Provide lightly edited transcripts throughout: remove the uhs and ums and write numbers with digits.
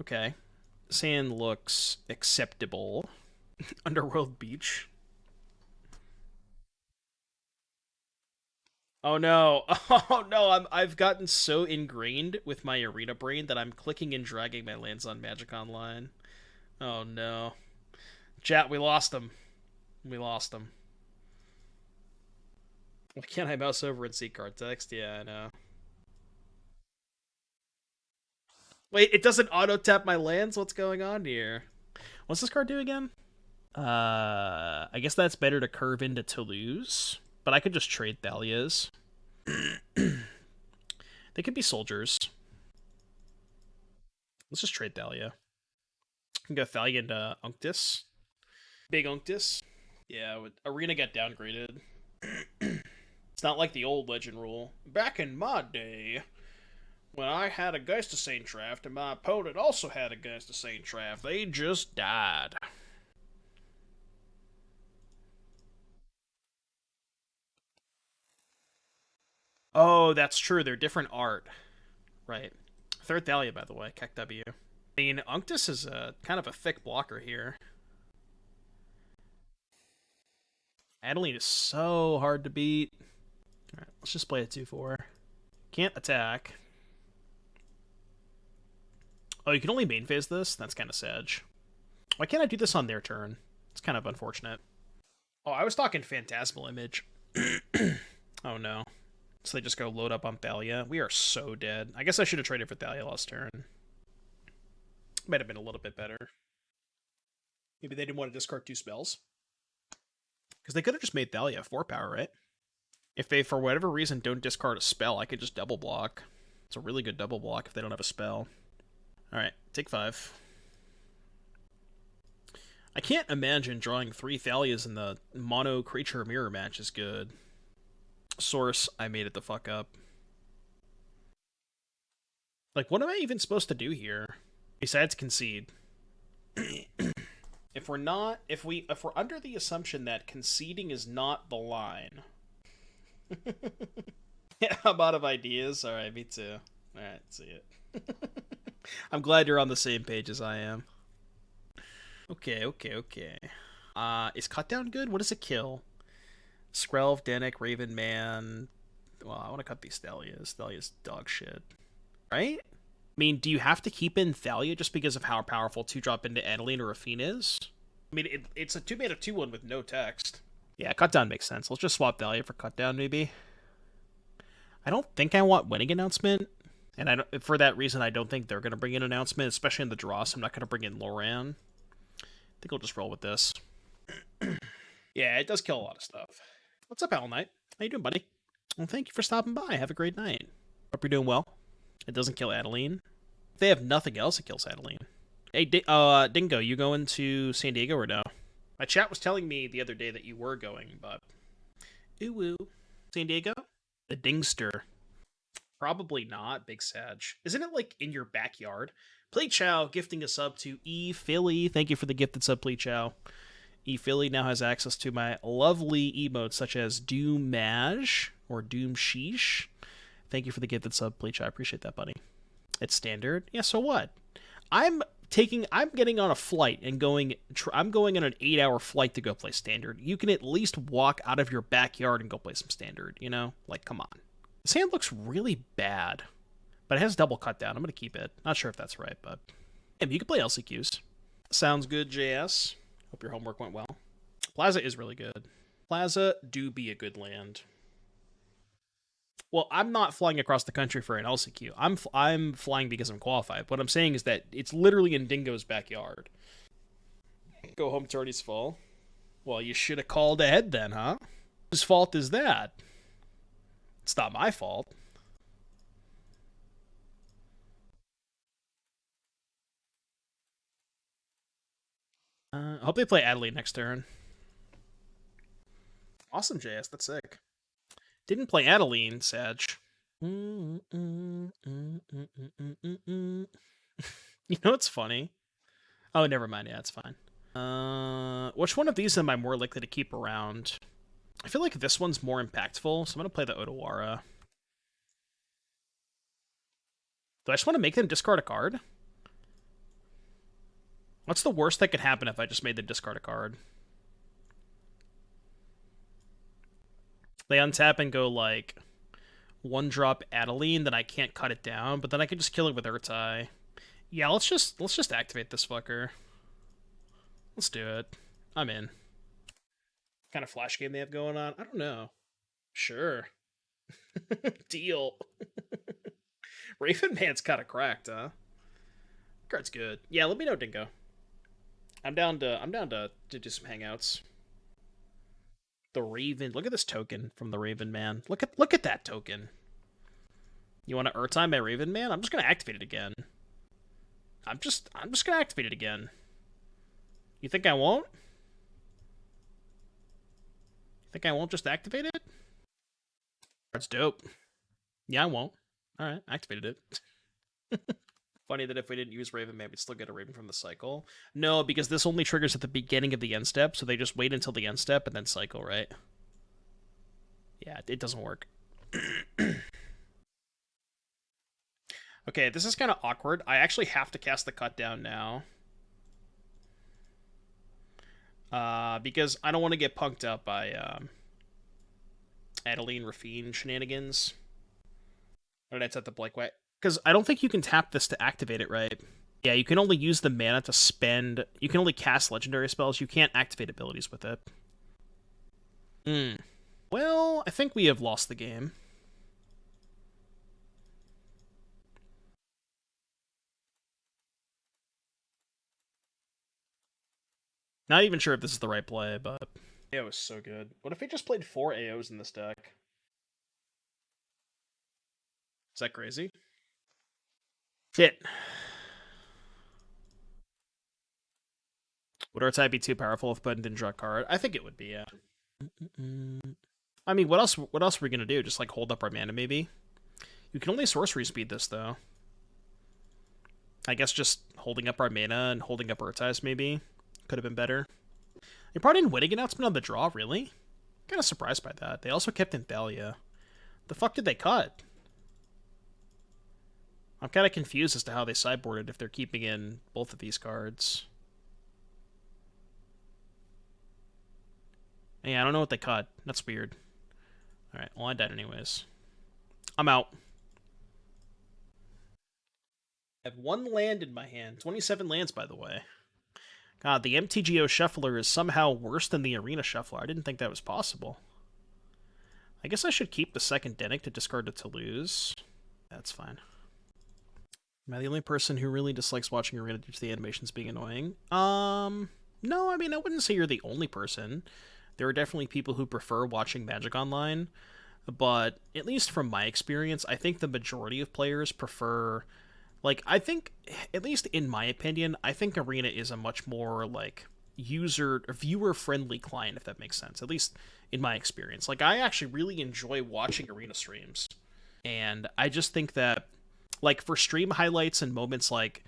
Okay. Sand looks acceptable. Underworld Beach. Oh no. Oh no, I've gotten so ingrained with my arena brain that I'm clicking and dragging my lands on Magic Online. Oh no. Chat, we lost him. We lost him. Why can't I mouse over and see card text? Yeah, I know. Wait, it doesn't auto tap my lands? What's going on here? What's this card do again? I guess that's better to curve into Toulouse, but I could just trade Thalias. They could be soldiers. Let's just trade Thalia. I can go Thalia into Unctus. Big Unctus. Yeah, Arena got downgraded. It's not like the old legend rule. Back in my day, when I had a Geist of Saint draft and my opponent also had a Geist of Saint draft, they just died. Oh, that's true. They're different art. Right. Third Thalia, by the way. Kek W. I mean, Unctus is a kind of a thick blocker here. Adeline is so hard to beat. Alright, let's just play a 2-4. Can't attack. Oh, you can only main phase this? That's kind of sad. Why can't I do this on their turn? It's kind of unfortunate. Oh, I was talking Phantasmal Image. Oh no. So they just go load up on Thalia. We are so dead. I guess I should have traded for Thalia last turn. Might have been a little bit better. Maybe they didn't want to discard 2 spells. Because they could have just made Thalia 4 power, right? If they, for whatever reason, don't discard a spell, I could just double block. It's a really good double block if they don't have a spell. Alright, take 5. I can't imagine drawing 3 Thalias in the mono creature mirror match is good. Source, I made it the fuck up. Like, what am I even supposed to do here? Besides concede. If we're under the assumption that conceding is not the line. Yeah, I'm out of ideas. Alright, me too. Alright, see it. I'm glad you're on the same page as I am. Okay. Is Cut Down good? What does it kill? Skrelv, Danik, Raven Man. Well, I want to cut these Thalias. Thalia's dog shit. Right? I mean, do you have to keep in Thalia just because of how powerful 2-drop into Adeline or Raffine is? I mean, it's a 2-mana 2-1 with no text. Yeah, Cut Down makes sense. Let's just swap Thalia for Cut Down, maybe. I don't think I want Winning Announcement. And for that reason, I don't think they're going to bring in Announcement, especially in the draw, so I'm not going to bring in Loran. I think I'll just roll with this. Yeah, it does kill a lot of stuff. What's up, Owl Knight? How you doing, buddy? Well, thank you for stopping by. Have a great night. Hope you're doing well. It doesn't kill Adeline. If they have nothing else, it kills Adeline. Hey, Dingo, you going to San Diego or no? My chat was telling me the other day that you were going, but... Ooh woo. San Diego? The Dingster. Probably not, Big Sag. Isn't it, like, in your backyard? Play Chow gifting a sub to E. Philly. Thank you for the gifted sub, Play Chow. E. Philly now has access to my lovely emotes such as Doom Maj or Doom Sheesh. Thank you for the gifted sub, Play Chow. I appreciate that, buddy. It's standard. Yeah, so what? I'm getting on a flight and I'm going on an 8-hour flight to go play standard. You can at least walk out of your backyard and go play some standard, you know? Like, come on. This hand looks really bad, but it has double cut down. I'm going to keep it. Not sure if that's right, but yeah, you can play LCQs. Sounds good, JS. Hope your homework went well. Plaza is really good. Plaza do be a good land. Well, I'm not flying across the country for an LCQ. I'm flying because I'm qualified. What I'm saying is that it's literally in Dingo's backyard. Go home to Artie's fall. Well, you should have called ahead then, huh? Whose fault is that? It's not my fault. I hope they play Adeline next turn. Awesome, JS. That's sick. Didn't play Adeline, Sag. You know what's funny? Oh, never mind. Yeah, it's fine. Which one of these am I more likely to keep around? I feel like this one's more impactful, so I'm going to play the Otawara. Do I just want to make them discard a card? What's the worst that could happen if I just made them discard a card? They untap and go, like, 1-drop Adeline, then I can't cut it down, but then I can just kill it with Ertai. Yeah, let's just activate this fucker. Let's do it. I'm in. What kind of flash game they have going on? I don't know. Sure. Deal. Raven Man's kind of cracked, huh? Card's good. Yeah, let me know, Dingo. I'm down to do some hangouts. The Raven. Look at this token from the Raven Man. Look at that token. You want to Ertai my Raven Man? I'm just gonna activate it again. I'm just gonna activate it again. You think I won't? You think I won't just activate it? That's dope. Yeah, I won't. Alright, activated it. Funny that if we didn't use Raven Man, we'd still get a Raven from the cycle. No, because this only triggers at the beginning of the end step, so they just wait until the end step and then cycle, right? Yeah, it doesn't work. Okay, this is kind of awkward. I actually have to cast the cut down now. Because I don't want to get punked up by Adeline Raffine shenanigans. What did I set the blank way? Because I don't think you can tap this to activate it, right? Yeah, you can only use the mana to spend... You can only cast legendary spells. You can't activate abilities with it. Well, I think we have lost the game. Not even sure if this is the right play, but... AO is so good. What if we just played 4 AOs in this deck? Is that crazy? Shit. Would our type be too powerful if Button didn't draw a card? I think it would be, yeah. I mean, what else are we gonna do? Just, like, hold up our mana, maybe? You can only sorcery speed this, though. I guess just holding up our mana and holding up Ertai's, maybe? Could have been better. They brought in Wedding Announcement on the draw, really? Kind of surprised by that. They also kept in Thalia. The fuck did they cut? I'm kind of confused as to how they sideboarded if they're keeping in both of these cards. Yeah, I don't know what they cut. That's weird. Alright, well, I died anyways. I'm out. I have 1 land in my hand. 27 lands, by the way. God, the MTGO Shuffler is somehow worse than the Arena Shuffler. I didn't think that was possible. I guess I should keep the second Denic to discard it to lose. That's fine. Am I the only person who really dislikes watching Arena due to the animations being annoying? No, I mean, I wouldn't say you're the only person. There are definitely people who prefer watching Magic Online, but at least from my experience, I think the majority of players prefer... Like, I think, at least in my opinion, I think Arena is a much more, like, viewer-friendly client, if that makes sense. At least in my experience. Like, I actually really enjoy watching Arena streams. And I just think that, like, for stream highlights and moments like,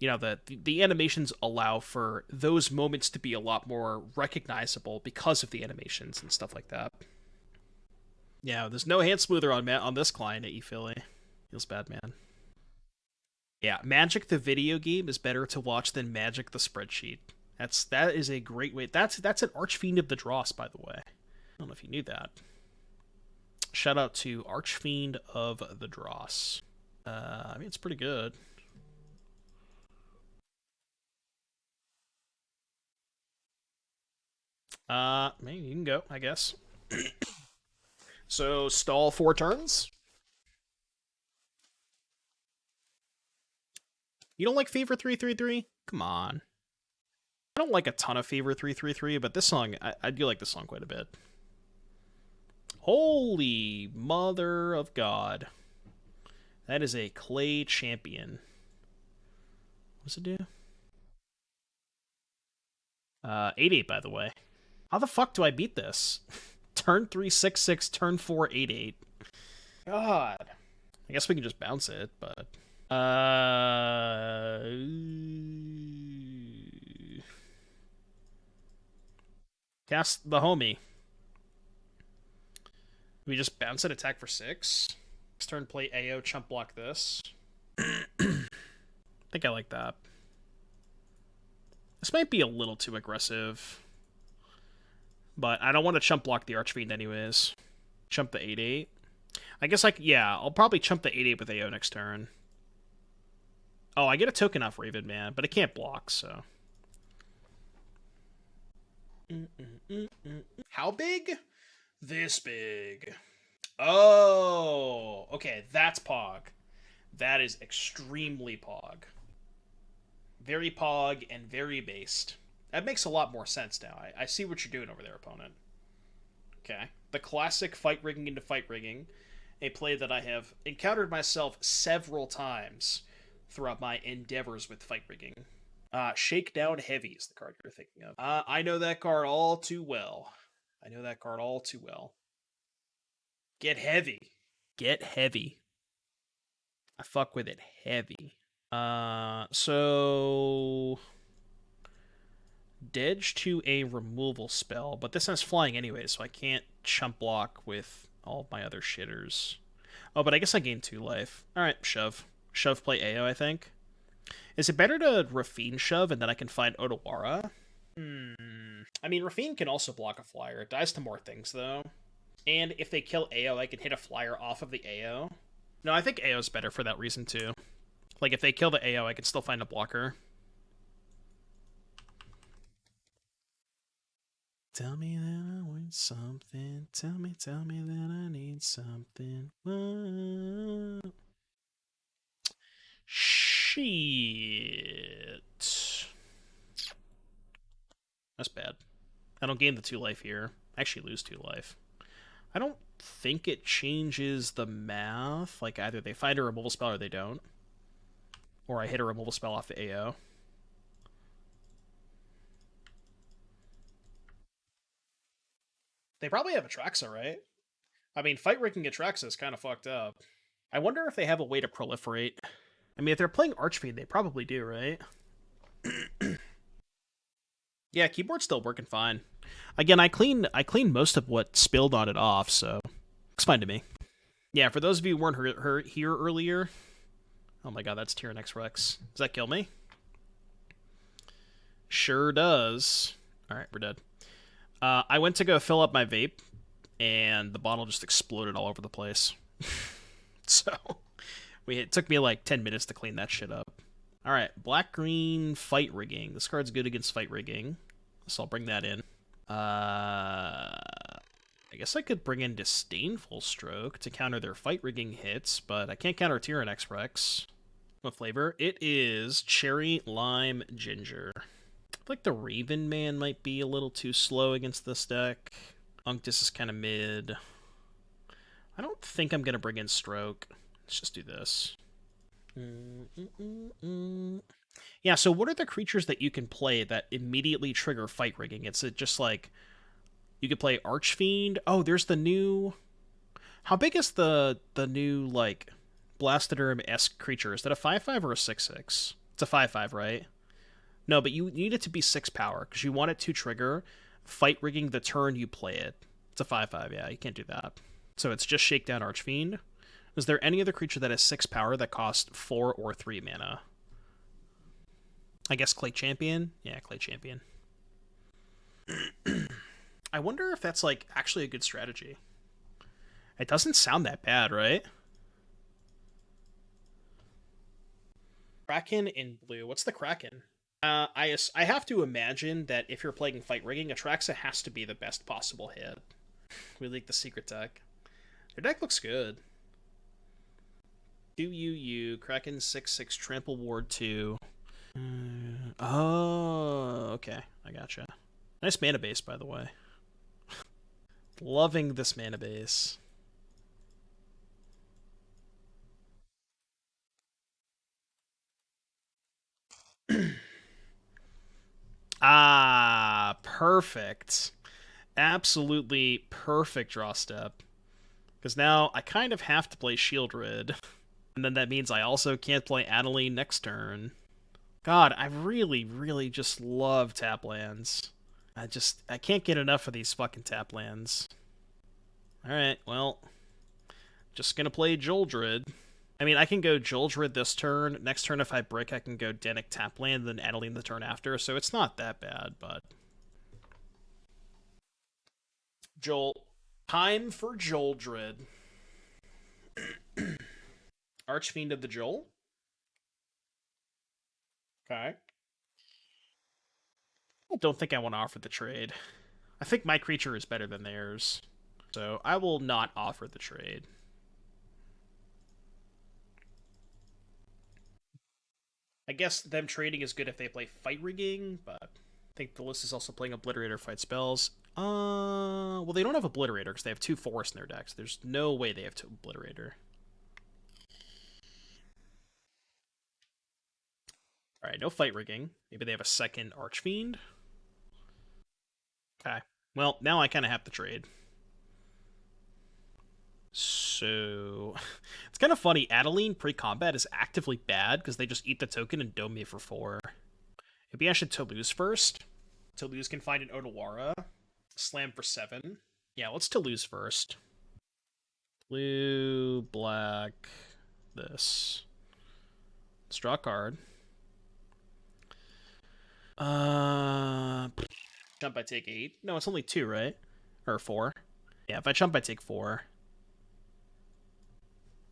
you know, the animations allow for those moments to be a lot more recognizable because of the animations and stuff like that. Yeah, there's no hand smoother on this client at ePhilly. Feels bad, man. Yeah, Magic the video game is better to watch than Magic the spreadsheet. That is a great way. That's an Archfiend of the Dross, by the way. I don't know if you knew that. Shout out to Archfiend of the Dross. I mean, it's pretty good. Maybe you can go, I guess. So, stall 4 turns? You don't like Fever 333? Come on. I don't like a ton of Fever 333, but this song, I do like this song quite a bit. Holy mother of God. That is a clay champion. What does it do? 8-8, by the way. How the fuck do I beat this? Turn 3, 6-6, turn 4, 8-8. God. I guess we can just bounce it, but... Cast the homie. We just bounce it, attack for 6. Next turn, play AO, chump block this. I think I like that. This might be a little too aggressive. But I don't want to chump block the Archfiend anyways. Chump the 8/8. I guess yeah, I'll probably chump the 8/8 with AO next turn. Oh, I get a token off Raven Man, but it can't block, so. How big? This big. Oh, okay, that's Pog. That is extremely Pog. Very Pog and very based. That makes a lot more sense now. I see what you're doing over there, opponent. Okay. The classic fight rigging into fight rigging. A play that I have encountered myself several times throughout my endeavors with fight rigging. Shakedown Heavy is the card you're thinking of. I know that card all too well. Get heavy. Get heavy. I fuck with it heavy. So Dedge to a removal spell, but this has flying anyway, so I can't chump block with all of my other shitters. Oh, but I guess I gain 2 life. Alright, shove. Shove play AO, I think. Is it better to Raffine shove and then I can find Otawara? I mean, Raffine can also block a flyer. It dies to more things, though. And if they kill AO, I can hit a flyer off of the AO. No, I think AO's better for that reason, too. Like, if they kill the AO, I can still find a blocker. Tell me that I want something. Tell me that I need something. Whoa. Shit. That's bad. I don't gain the 2 life here. I actually lose 2 life. I don't think it changes the math. Like, either they find a removal spell or they don't. Or I hit a removal spell off the AO. They probably have Atraxa, right? I mean, fight rigging Atraxa is kind of fucked up. I wonder if they have a way to proliferate. I mean, if they're playing Archfiend, they probably do, right? Yeah, keyboard's still working fine. Again, I cleaned most of what spilled on it off, so looks fine to me. Yeah, for those of you who weren't here earlier, oh my god, that's Tyrannex Rex. Does that kill me? Sure does. Alright, we're dead. I went to go fill up my vape, and the bottle just exploded all over the place. So, it took me like 10 minutes to clean that shit up. Alright, black-green fight rigging. This card's good against fight rigging, so I'll bring that in. I guess I could bring in Disdainful Stroke to counter their fight rigging hits, but I can't counter Tyrannex Rex. What flavor? It is cherry, lime, ginger. I feel like the Raven Man might be a little too slow against this deck. Unctus is kind of mid. I don't think I'm going to bring in Stroke. Let's just do this. Yeah, so what are the creatures that you can play that immediately trigger fight rigging? It's just like, you could play Archfiend. Oh, there's the new... How big is the new, like, Blastoderm-esque creature? Is that a 5/5 or a 6/6? It's a 5/5, right? No, but you need it to be 6 power, because you want it to trigger fight rigging the turn you play it. It's a 5/5, yeah, you can't do that. So it's just Shakedown Archfiend. Is there any other creature that has 6 power that costs 4 or 3 mana? I guess Clay Champion? Yeah, Clay Champion. I wonder if that's, like, actually a good strategy. It doesn't sound that bad, right? Kraken in blue. What's the Kraken? I have to imagine that if you're playing fight rigging, Atraxa has to be the best possible hit. We leak the secret deck. Their deck looks good. 2 Kraken 6/6 Trample Ward 2. Oh, okay. I gotcha. Nice mana base, by the way. Loving this mana base. Perfect. Absolutely perfect draw step. Because now I kind of have to play Shieldred. And then that means I also can't play Adeline next turn. God, I really, really just love tap lands. I can't get enough of these fucking tap lands. Alright, well, just gonna play Joldred. I mean, I can go Joldred this turn. Next turn, if I brick, I can go Denic Tapland, then Adeline the turn after. So it's not that bad, but... Time for Joldred. Archfiend of the Joel. Okay. I don't think I want to offer the trade. I think my creature is better than theirs. So I will not offer the trade. I guess them trading is good if they play Fight Rigging, but I think the list is also playing Obliterator fight spells. Well, they don't have Obliterator because they have 2 forests in their decks. There's no way they have 2 Obliterator. Alright, no Fight Rigging. Maybe they have a second Archfiend. Okay. Well, now I kind of have to trade. So, it's kind of funny. Adeline pre-combat is actively bad because they just eat the token and dome me for 4. Maybe I should Toulouse first. Toulouse can find an Otawara. Slam for 7. Yeah, let's Toulouse first. Blue, black, this. Let's draw a card. Jump, I take 8. No, it's only 2, right? Or 4. Yeah, if I jump, I take 4.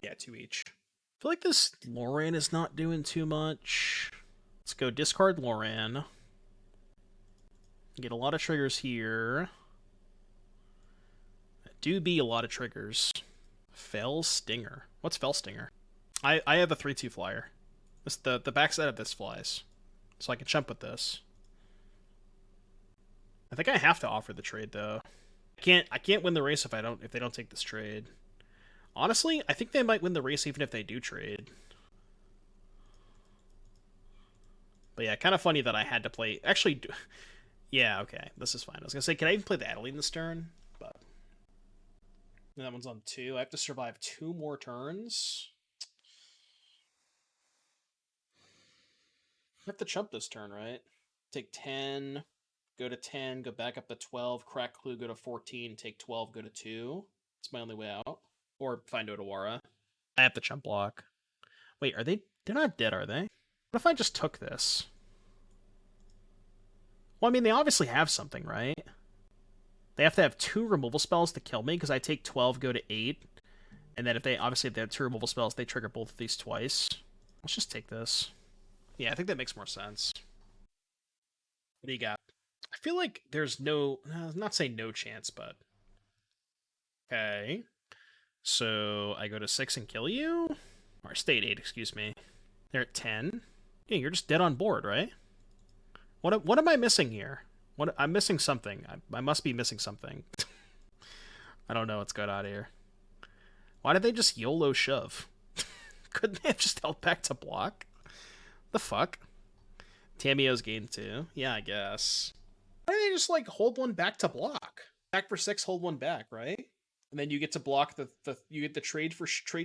Yeah, 2 each. I feel like this Loran is not doing too much. Let's go discard Loran. Get a lot of triggers here. Do be a lot of triggers. Fell Stinger. What's Fell Stinger? I have a 3/2 flyer. This the backside of this flies. So I can jump with this. I think I have to offer the trade though. I can't win the race if they don't take this trade. Honestly, I think they might win the race even if they do trade. But yeah, kind of funny that I had to play... Actually, yeah, okay, this is fine. I was going to say, can I even play the Adeline this turn? But that one's on 2. I have to survive 2 more turns. I have to chump this turn, right? Take 10, go to 10, go back up to 12, crack clue, go to 14, take 12, go to 2. It's my only way out. Or find Otawara. I have to chump block. Wait, are they... They're not dead, are they? What if I just took this? Well, I mean, they obviously have something, right? They have to have 2 removal spells to kill me, because I take 12, go to 8. And then if they have 2 removal spells, they trigger both of these twice. Let's just take this. Yeah, I think that makes more sense. What do you got? I feel like there's no... not say no chance, but... Okay. So, I go to 6 and kill you? Or stay at 8, excuse me. They're at 10. Yeah, you're just dead on board, right? What am I missing here? I'm missing something. I must be missing something. I don't know what's going on here. Why did they just YOLO shove? Couldn't they have just held back to block? The fuck? Tamiyo's gained 2. Yeah, I guess. Why did they just, like, hold 1 back to block? Back for 6, hold 1 back, right? And then you get to block you get the trade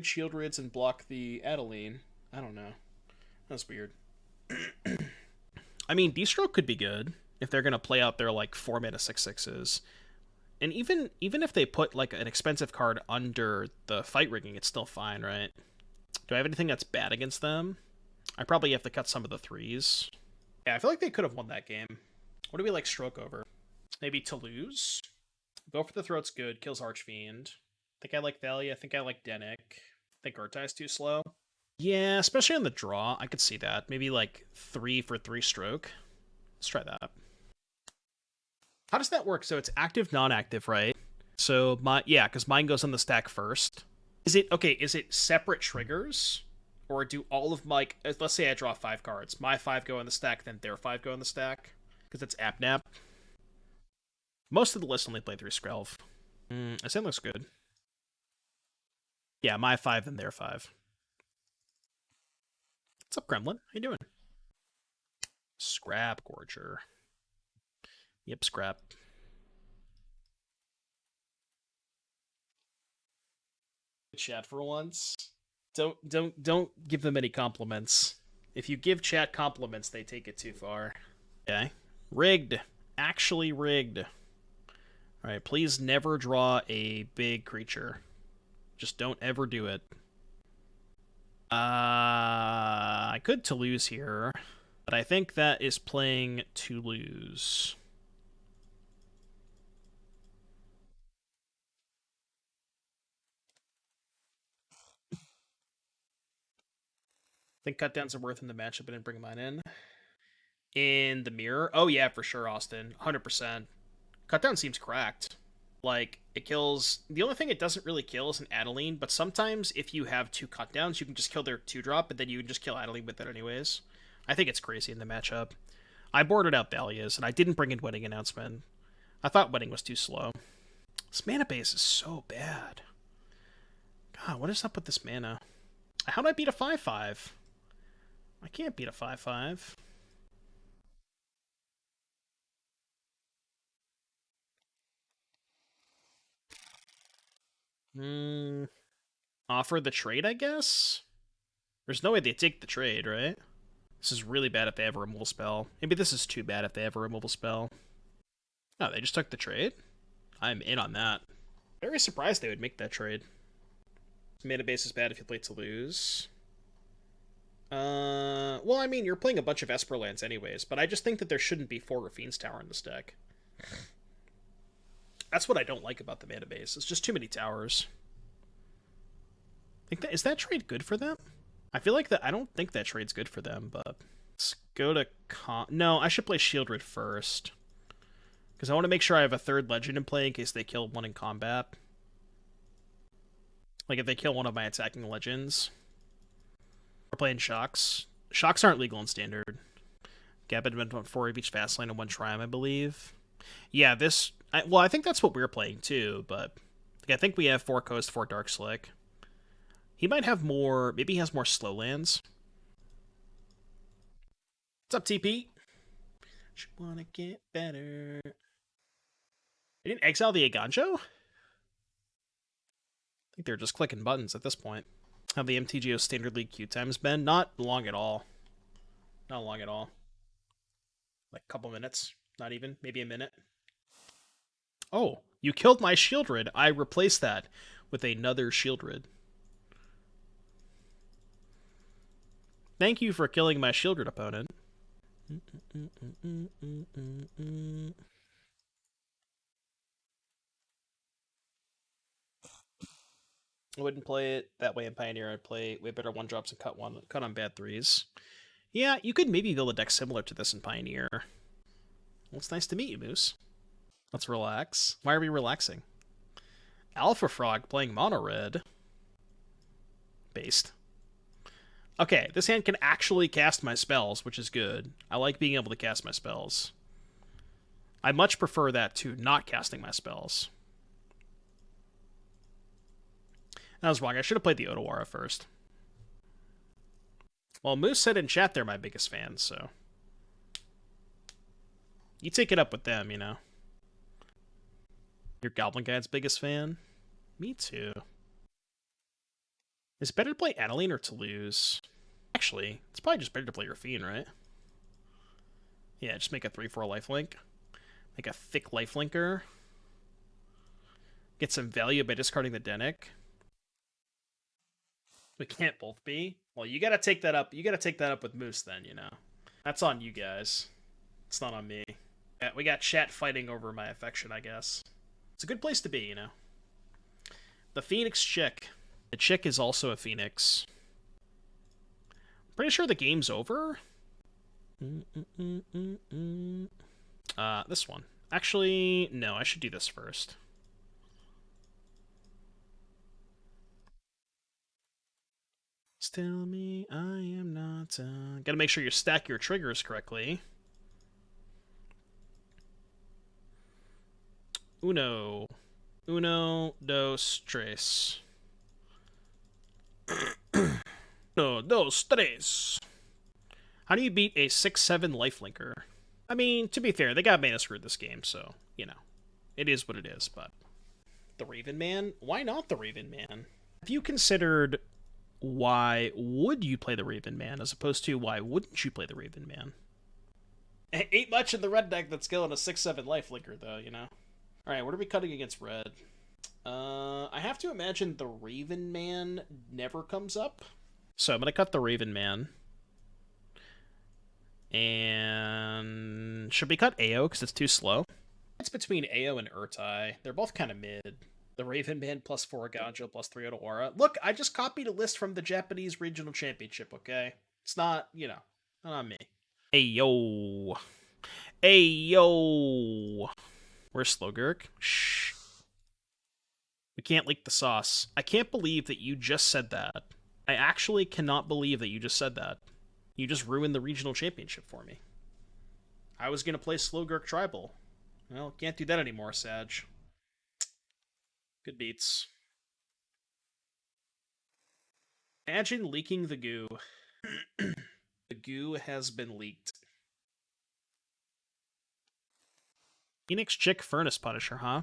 shield rids and block the Adeline. I don't know. That's weird. I mean, D-Stroke could be good if they're gonna play out their like 4-mana 6/6s. And even if they put like an expensive card under the fight rigging, it's still fine, right? Do I have anything that's bad against them? I probably have to cut some of the 3s. Yeah, I feel like they could have won that game. What do we like stroke over? Maybe Toulouse? Go for the Throat's good, kills Archfiend. I think I like Thalia, I think I like Denic. I think Ertai's too slow. Yeah, especially on the draw, I could see that. Maybe like 3 for 3 stroke. Let's try that. How does that work? So it's active, non-active, right? So because mine goes on the stack first. Is it separate triggers? Or do all of my... Let's say I draw 5 cards. My 5 go on the stack, then their 5 go on the stack. Because it's AppNap. Most of the list only play 3 Skrelv. This thing looks good. Yeah, my 5, then their 5. What's up, Gremlin? How you doing? Scrap Gorger. Yep, scrap. Chat for once. Don't give them any compliments. If you give chat compliments, they take it too far. Okay. Rigged. Actually rigged. Alright, please never draw a big creature. Just don't ever do it. I could to lose here, but I think that is playing to lose. I think cutdowns are worth in the matchup. I didn't bring mine in the mirror. Oh yeah, for sure, Austin, 100%. Cutdown seems cracked. Like, it kills... The only thing it doesn't really kill is an Adeline, but sometimes if you have two cutdowns, you can just kill their 2-drop, and then you can just kill Adeline with it anyways. I think it's crazy in the matchup. I boarded out Thalia's, and I didn't bring in Wedding Announcement. I thought Wedding was too slow. This mana base is so bad. God, what is up with this mana? How do I beat a 5/5? I can't beat a 5/5. Offer the trade, I guess? There's no way they take the trade, right? This is really bad if they have a removal spell. Maybe this is too bad if they have a removal spell. Oh, they just took the trade? I'm in on that. Very surprised they would make that trade. Mana base is bad if you play to lose. Well, I mean, you're playing a bunch of Esper lands anyways, but I just think that there shouldn't be 4 Raffine's Tower in this deck. That's what I don't like about the mana base. It's just too many towers. Is that trade good for them? I feel like that. I don't think that trade's good for them, but let's go to No, I should play Shieldred first. Because I want to make sure I have a 3rd legend in play in case they kill one in combat. Like if they kill one of my attacking legends. We're playing Shocks. Shocks aren't legal in Standard. Gambit went 4 of each Fastlane and 1 Triumph, I believe. Yeah, this... I think that's what we're playing too, but... I think we have 4 Coast, 4 Darkslick. He might have more... Maybe he has more slow lands. What's up, TP? Just wanna get better. They didn't exile the Eiganjo? I think they're just clicking buttons at this point. How the MTGO Standard League queue time's been? Not long at all. Not long at all. Like a couple minutes. Not even. Maybe a minute. Oh, you killed my Shieldred. I replaced that with another Shieldred. Thank you for killing my Shieldred opponent. I wouldn't play it that way in Pioneer. I'd play way better 1-drops and cut on bad 3s. Yeah, you could maybe build a deck similar to this in Pioneer. Well, it's nice to meet you, Moose. Let's relax. Why are we relaxing? Alpha Frog playing mono red. Based. Okay, this hand can actually cast my spells, which is good. I like being able to cast my spells. I much prefer that to not casting my spells. That was wrong. I should have played the Otawara first. Well, Moose said in chat they're my biggest fans, so... You take it up with them, you know. You're Goblin Guide's biggest fan? Me too. Is it better to play Adeline or to lose? Actually, it's probably just better to play Raffine, right? Yeah, just make a 3/4 lifelink. Make a thick lifelinker. Get some value by discarding the Denic. We can't both be. Well, you gotta take that up. You gotta take that up with Moose then, you know. That's on you guys. It's not on me. Yeah, we got chat fighting over my affection, I guess. It's a good place to be, you know. The Phoenix Chick. The Chick is also a Phoenix. Pretty sure the game's over. This one. Actually, no, I should do this first. Tell me I am not... Gotta make sure you stack your triggers correctly. Uno, dos, tres. Uno, dos, tres. How do you beat a 6/7 lifelinker? I mean, to be fair, they got mana screwed this game, so, you know. It is what it is, but... The Raven Man? Why not the Raven Man? Have you considered why would you play the Raven Man as opposed to why wouldn't you play the Raven Man? Ain't much in the red deck that's killing a 6/7 lifelinker, though, you know? Alright, what are we cutting against red? I have to imagine the Raven Man never comes up. So I'm going to cut the Raven Man. And should we cut AO because it's too slow? It's between AO and Ertai. They're both kind of mid. The Raven Man plus 4 Eiganjo plus 3 Otawara. Look, I just copied a list from the Japanese Regional Championship, okay? It's not, not on me. Hey, yo. Hey, yo. Where's Slogurk? Shh. We can't leak the sauce. I can't believe that you just said that. I actually cannot believe that you just said that. You just ruined the regional championship for me. I was going to play Slogurk Tribal. Well, can't do that anymore, Sag. Good beats. Imagine leaking the goo. The goo has been leaked. Phoenix Chick Furnace Punisher, huh?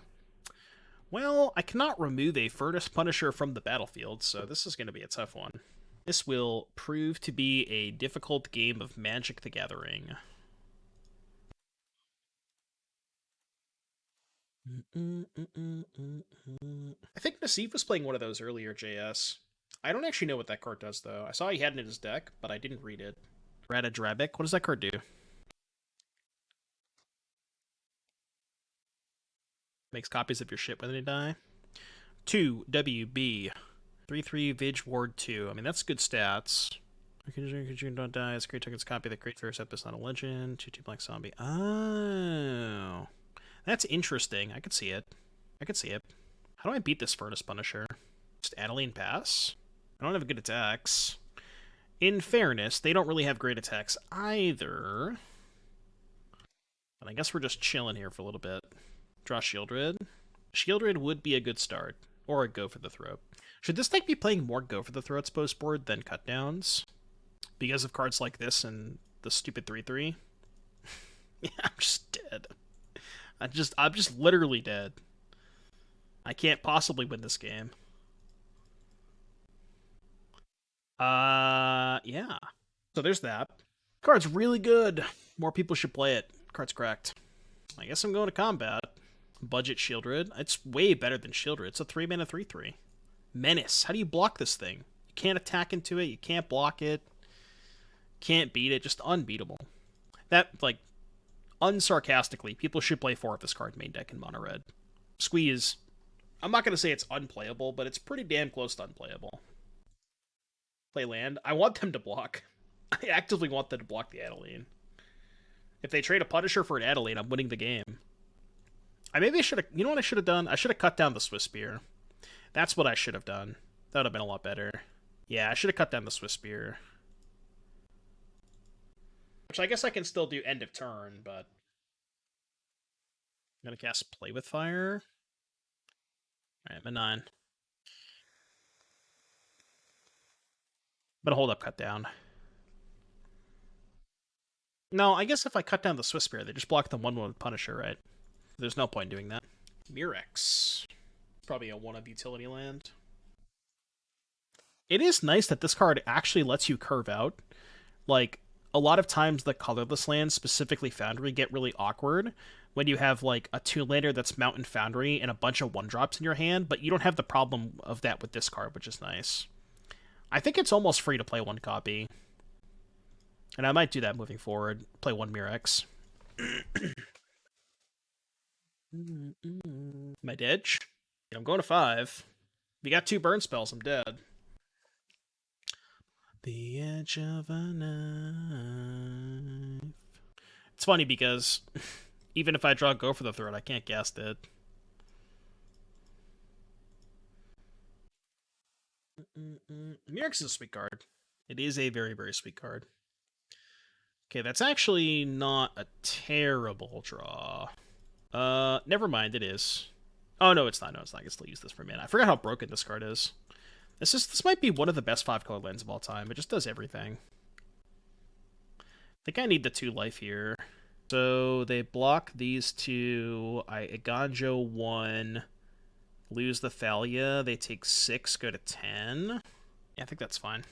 Well, I cannot remove a Furnace Punisher from the battlefield, so this is going to be a tough one. This will prove to be a difficult game of Magic the Gathering. I think Nassif was playing one of those earlier, JS. I don't actually know what that card does, though. I saw he had it in his deck, but I didn't read it. Ratadrabik? What does that card do? Makes copies of your shit when they die. 2 WB. 3/3 Vig Ward 2. I mean, that's good stats. You don't die. It's great tokens copy that great first episode, not a legend. 2/2 Black Zombie. Oh. That's interesting. I could see it. I could see it. How do I beat this Furnace Punisher? Just Adeline pass? I don't have good attacks. In fairness, they don't really have great attacks either. But I guess we're just chilling here for a little bit. Draw Shieldred. Shieldred would be a good start. Or a Go for the Throat. Should this deck be playing more Go for the Throats post-board than Cutdowns? Because of cards like this and the stupid 3/3? Yeah, I'm just dead. I'm just literally dead. I can't possibly win this game. Yeah. So there's that. Card's really good. More people should play it. Card's cracked. I guess I'm going to combat. Budget Shieldred. It's way better than Shieldred. It's a 3-mana 3/3. Menace. How do you block this thing? You can't attack into it. You can't block it. Can't beat it. Just unbeatable. That, like, unsarcastically, people should play 4 of this card main deck in mono red. Squeeze. I'm not going to say it's unplayable, but it's pretty damn close to unplayable. Play land. I want them to block. I actively want them to block the Adeline. If they trade a Punisher for an Adeline, I'm winning the game. Maybe I should have... You know what I should have done? I should have cut down the Swiss Spear. That's what I should have done. That would have been a lot better. Yeah, I should have cut down the Swiss Spear. Which I guess I can still do end of turn, but... I'm gonna cast Play with Fire. Alright, I'm at 9. I'm gonna hold up cut down. No, I guess if I cut down the Swiss Spear, they just block the 1/1 with Punisher, right? There's no point in doing that. Mirex. Probably a 1-of utility land. It is nice that this card actually lets you curve out. Like, a lot of times the colorless lands, specifically Foundry, get really awkward when you have, like, a 2-lander that's Mountain Foundry and a bunch of 1-drops in your hand, but you don't have the problem of that with this card, which is nice. I think it's almost free to play 1 copy. And I might do that moving forward. Play 1 Mirex. Am I dead? I'm going to 5. If you got 2 burn spells, I'm dead. The edge of a knife. It's funny because even if I draw Go for the Throat, I can't cast it. Mirex is a sweet card. It is a very, very sweet card. Okay, that's actually not a terrible draw. Never mind, it is. Oh, no, it's not. No, it's not. I can still use this for mana. I forgot how broken this card is. This might be one of the best 5-color lands of all time. It just does everything. I think I need the 2 life here. So they block these 2. I Eiganjo 1. Lose the Thalia. They take 6, go to 10. Yeah, I think that's fine.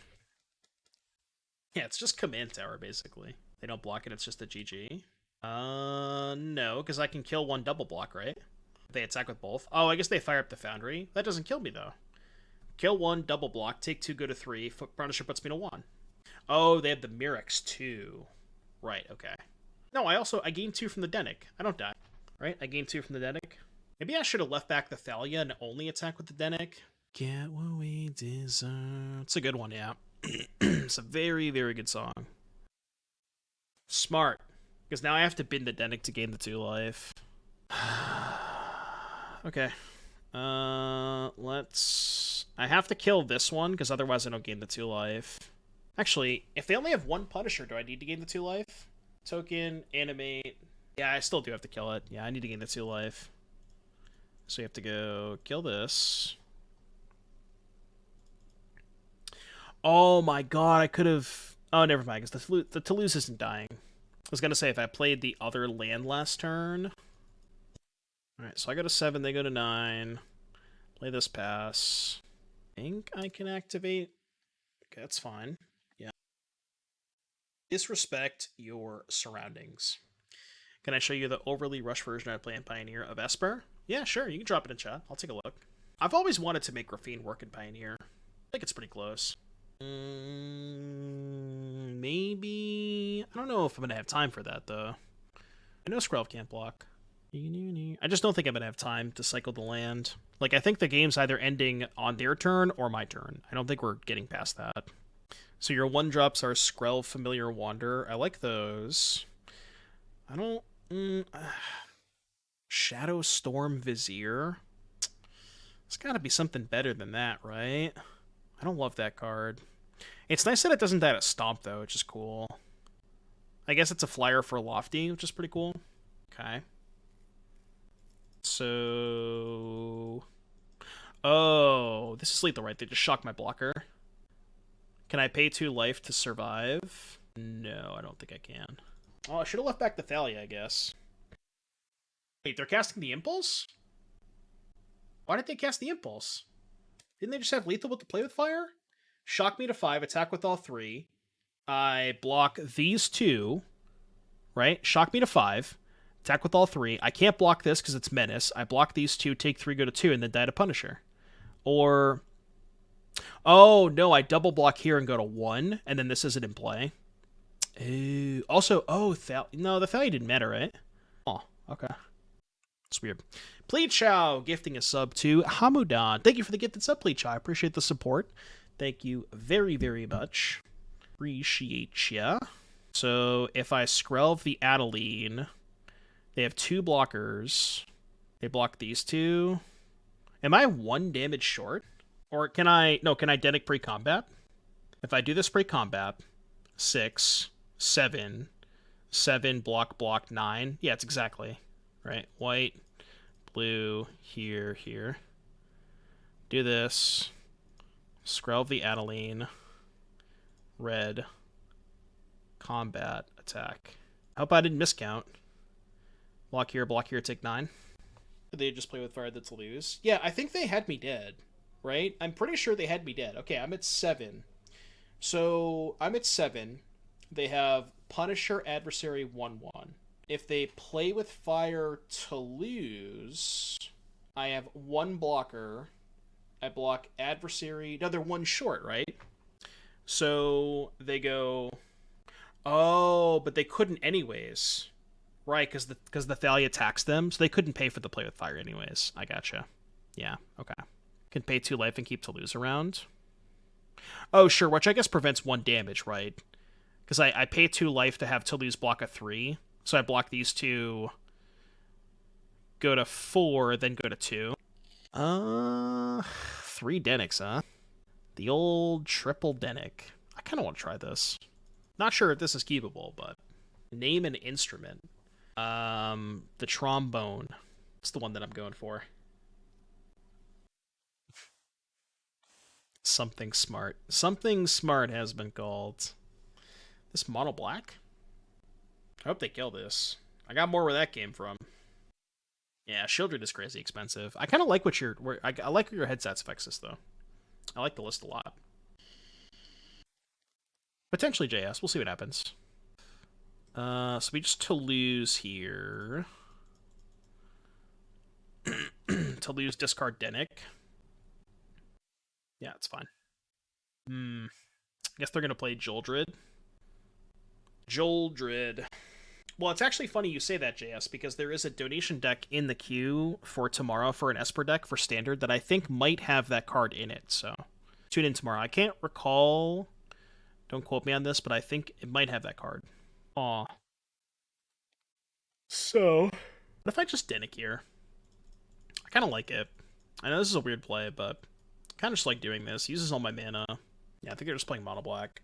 Yeah, it's just Command Tower, basically. They don't block it, it's just a GG. No, because I can kill 1 double block, right? They attack with both. Oh, I guess they fire up the Foundry. That doesn't kill me, though. Kill 1, double block, take 2, go to 3. Punisher puts me to 1. Oh, they have the Mirex too. Right, okay. No, I gain 2 from the Denic. I don't die. Right? I gain 2 from the Denic. Maybe I should have left back the Thalia and only attack with the Denic. Get what we deserve. It's a good one, yeah. It's a very, very good song. Smart. Because now I have to bin the Denic to gain the 2 life. Okay. Let's... I have to kill this one, because otherwise I don't gain the 2 life. Actually, if they only have 1 Punisher, do I need to gain the 2 life? Token, animate... Yeah, I still do have to kill it. Yeah, I need to gain the 2 life. So you have to go kill this. Oh my god, I could have... Oh, never mind, because the Toulouse isn't dying. I was going to say, if I played the other land last turn... Alright, so I go to 7, they go to 9. Play this pass. I think I can activate... Okay, that's fine. Yeah. Disrespect your surroundings. Can I show you the overly rushed version I play in Pioneer of Esper? Yeah, sure, you can drop it in chat. I'll take a look. I've always wanted to make Raffine work in Pioneer. I think it's pretty close. Maybe... I don't know if I'm going to have time for that, though. I know Skrelv can't block. I just don't think I'm going to have time to cycle the land. Like, I think the game's either ending on their turn or my turn. I don't think we're getting past that. So your 1-drops are Skrelv, Familiar, Wander. I like those. I don't... Shadow Storm Vizier? It's got to be something better than that, right? I don't love that card. It's nice that it doesn't die to Stomp, though, which is cool. I guess it's a flyer for Lofty, which is pretty cool. Okay. So... Oh, this is lethal, right? They just shocked my blocker. Can I pay 2 life to survive? No, I don't think I can. Oh, I should have left back the Thalia, I guess. Wait, they're casting the Impulse? Why did they cast the Impulse? Didn't they just have lethal with the Play with Fire? Shock me to 5, attack with all 3. I block these 2, right? Shock me to 5, attack with all 3. I can't block this because it's Menace. I block these 2, take 3, go to 2, and then die to Punisher. Or... Oh, no, I double block here and go to 1, and then this isn't in play. Also, no, the Thalia didn't matter, right? Oh, okay. It's weird. Pleechow gifting a sub to Hamudan. Thank you for the gifted sub, Pleechow. I appreciate the support. Thank you very, very much. Appreciate ya. So, if I Skrelv the Adeline, they have 2 blockers. They block these 2. Am I 1 damage short? Or can I... No, can I Denic pre-combat? If I do this pre-combat, 6, 7, 7, block, 9. Yeah, it's exactly. Right? White, blue, here. Do this. Skrelv the Adeline. Red. Combat. Attack. I hope I didn't miscount. Block here, take 9. Did they just play with fire that's lose? Yeah, I think they had me dead. Right? I'm pretty sure they had me dead. Okay, I'm at 7. So, I'm at 7. They have Punisher, Adversary, 1-1. If they play with fire to lose, I have 1 blocker. I block Adversary. No, they're 1 short, right? So, they go... Oh, but they couldn't anyways. Right, because the Thalia attacks them, so they couldn't pay for the play with fire anyways. I gotcha. Yeah, okay. Can pay 2 life and keep Toulouse around. Oh, sure, which I guess prevents 1 damage, right? Because I pay 2 life to have Toulouse block a 3. So I block these 2, go to 4, then go to 2. 3 Denics, huh? The old triple Denic. I kind of want to try this. Not sure if this is keepable, but... Name an instrument. The trombone. It's the one that I'm going for. Something smart. Something smart has been called. This mono black? I hope they kill this. I got more where that came from. Yeah, Shieldred is crazy expensive. I kind of like I like your headsets affects this, though. I like the list a lot. Potentially JS. We'll see what happens. So we just Toulouse here. Toulouse discard Denic. Yeah, it's fine. I guess they're gonna play Joldrid. Joldrid. Well, it's actually funny you say that, JS, because there is a donation deck in the queue for tomorrow for an Esper deck for Standard that I think might have that card in it, so tune in tomorrow. I can't recall, don't quote me on this, but I think it might have that card. Aw. So, what if I just Dinnick here? I kind of like it. I know this is a weird play, but I kind of just like doing this. Uses all my mana. Yeah, I think they're just playing mono black.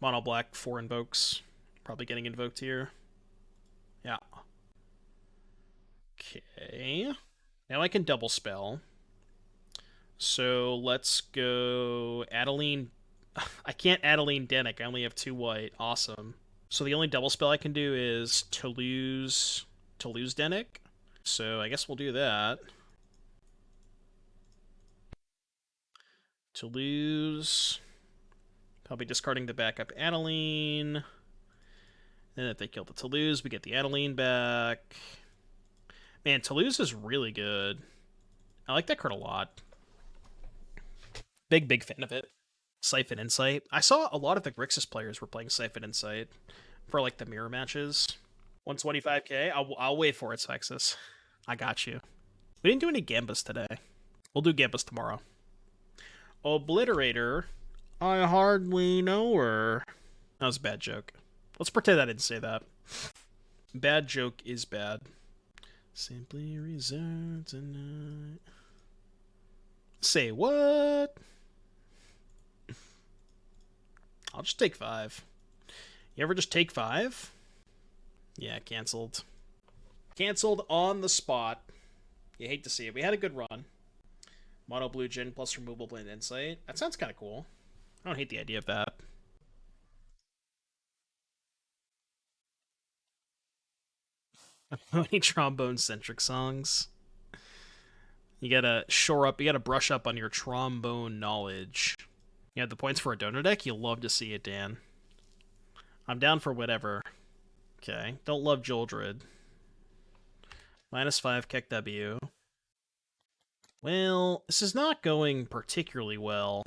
Mono black, 4 invokes. Probably getting invoked here. Yeah. Okay. Now I can double spell. So let's go Adeline. I can't Adeline Dinnick. I only have 2 white. Awesome. So the only double spell I can do is to lose Dinnick. So I guess we'll do that. To lose. Probably discarding the backup Adeline. Then if they kill the Toulouse, we get the Adeline back. Man, Toulouse is really good. I like that card a lot. Big fan of it. Siphon Insight. I saw a lot of the Grixis players were playing Siphon Insight for like the mirror matches. 125k? I'll wait for it, Sexus. I got you. We didn't do any Gambas today. We'll do Gambas tomorrow. Obliterator. I hardly know her. That was a bad joke. Let's pretend I didn't say that. Bad joke is bad. Simply reserved tonight. Say what? I'll just take 5. You ever just take 5? Yeah, cancelled. Cancelled on the spot. You hate to see it. We had a good run. Mono blue Jin plus removal blend insight. That sounds kind of cool. I don't hate the idea of that. Any trombone-centric songs? You gotta shore up, you gotta brush up on your trombone knowledge. You have the points for a donor deck? You'll love to see it, Dan. I'm down for whatever. Okay, don't love Joldrid. -5 Keck W. Well, this is not going particularly well.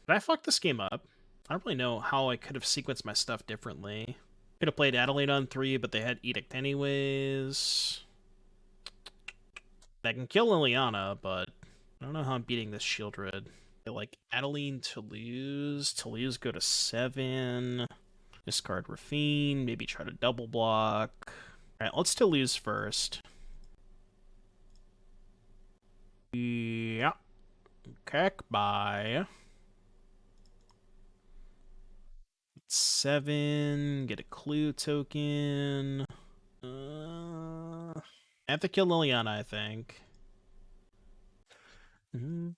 Did I fuck this game up? I don't really know how I could have sequenced my stuff differently. Could have played Adeline on 3, but they had Edict anyways. I can kill Liliana, but I don't know how I'm beating this Shieldred. Like Adeline Toulouse. Toulouse go to 7. Discard Raffine. Maybe try to double block. Alright, let's Toulouse first. Yeah. Keck by 7. Get a clue token. I have to kill Liliana, I think. Then